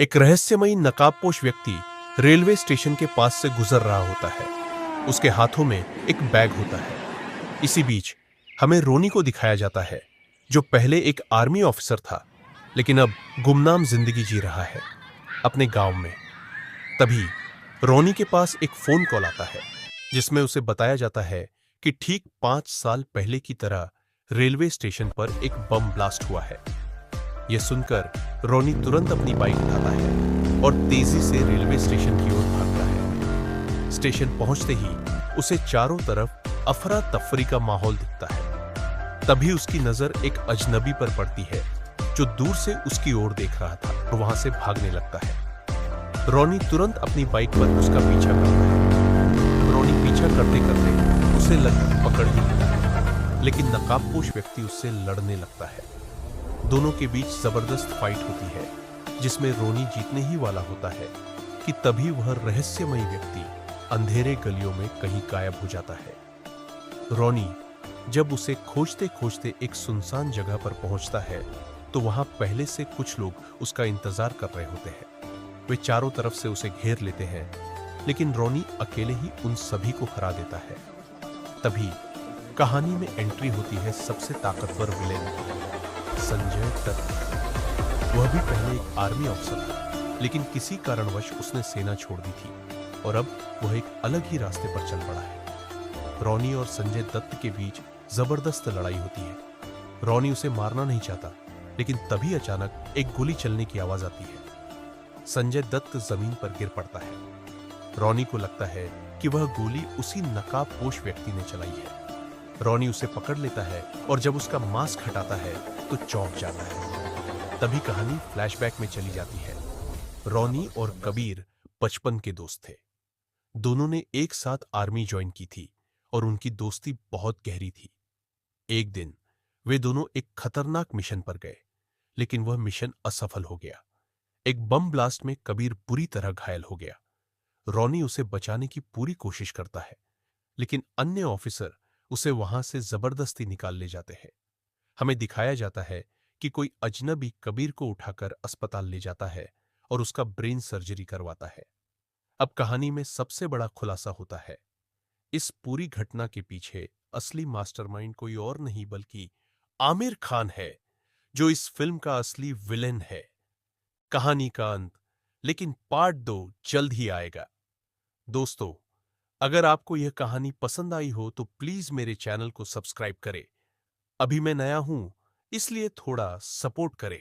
एक रहस्यमयी नकाबपोश व्यक्ति रेलवे स्टेशन के पास से गुजर रहा होता है। उसके हाथों में एक बैग होता है। इसी बीच हमें रोनी को दिखाया जाता है, जो पहले एक आर्मी ऑफिसर था लेकिन अब गुमनाम जिंदगी जी रहा है अपने गांव में। तभी रोनी के पास एक फोन कॉल आता है, जिसमें उसे बताया जाता है कि ठीक 5 साल पहले की तरह रेलवे स्टेशन पर एक बम ब्लास्ट हुआ है। यह सुनकर रोनी तुरंत अपनी बाइक उठाता है और तेजी से रेलवे स्टेशन की ओर भागता है। स्टेशन पहुंचते ही उसे चारों तरफ अफरा तफरी का माहौल दिखता है। तभी उसकी नजर एक अजनबी पर पड़ती है, जो दूर से उसकी ओर देख रहा था और वहां से भागने लगता है। रोनी तुरंत अपनी बाइक पर उसका पीछा करता है। रोनी पीछा करते करते उसे लगभग पकड़ ही लेता है, लेकिन नकाबपोश व्यक्ति उससे लड़ने लगता है। दोनों के बीच जबरदस्त फाइट होती है, जिसमें रोनी जीतने ही वाला होता है कि तभी वह रहस्यमयी व्यक्ति अंधेरे गलियों में कहीं गायब हो जाता है। रोनी जब उसे खोजते खोजते एक सुनसान जगह पर पहुंचता है, तो वहां पहले से कुछ लोग उसका इंतजार कर रहे होते हैं। वे चारों तरफ से उसे घेर लेते हैं, लेकिन रोनी अकेले ही उन सभी को हरा देता है। तभी कहानी में एंट्री होती है सबसे ताकतवर विलेन की, संजय दत्त। वह भी पहले एक आर्मी अफसर था, लेकिन किसी कारणवश उसने सेना छोड़ दी थी और अब वह एक अलग ही रास्ते पर चल पड़ा है। रोनी और संजय दत्त के बीच जबरदस्त लड़ाई होती है। रोनी उसे मारना नहीं चाहता, लेकिन तभी अचानक एक गोली चलने की आवाज आती है। संजय दत्त जमीन पर गिर पड़ता है। रोनी को लगता है कि वह गोली उसी नकाबपोश व्यक्ति ने चलाई है। रोनी उसे पकड़ लेता है और जब उसका मास्क हटाता है तो चौंक जाता है। तभी कहानी फ्लैशबैक में चली जाती है। रोनी और कबीर बचपन के दोस्त थे। दोनों ने एक साथ आर्मी ज्वाइन की थी और उनकी दोस्ती बहुत गहरी थी। एक दिन वे दोनों एक खतरनाक मिशन पर गए, लेकिन वह मिशन असफल हो गया। एक बम ब्लास्ट में कबीर बुरी तरह घायल हो गया। रोनी उसे बचाने की पूरी कोशिश करता है, लेकिन अन्य ऑफिसर उसे वहां से जबरदस्ती निकाल ले जाते हैं। हमें दिखाया जाता है कि कोई अजनबी कबीर को उठाकर अस्पताल ले जाता है और उसका ब्रेन सर्जरी करवाता है। अब कहानी में सबसे बड़ा खुलासा होता है। इस पूरी घटना के पीछे असली मास्टरमाइंड कोई और नहीं बल्कि आमिर खान है, जो इस फिल्म का असली विलेन है। कहानी का अंत, लेकिन पार्ट 2 जल्द ही आएगा। दोस्तों, अगर आपको यह कहानी पसंद आई हो तो प्लीज मेरे चैनल को सब्सक्राइब करें। अभी मैं नया हूं, इसलिए थोड़ा सपोर्ट करें।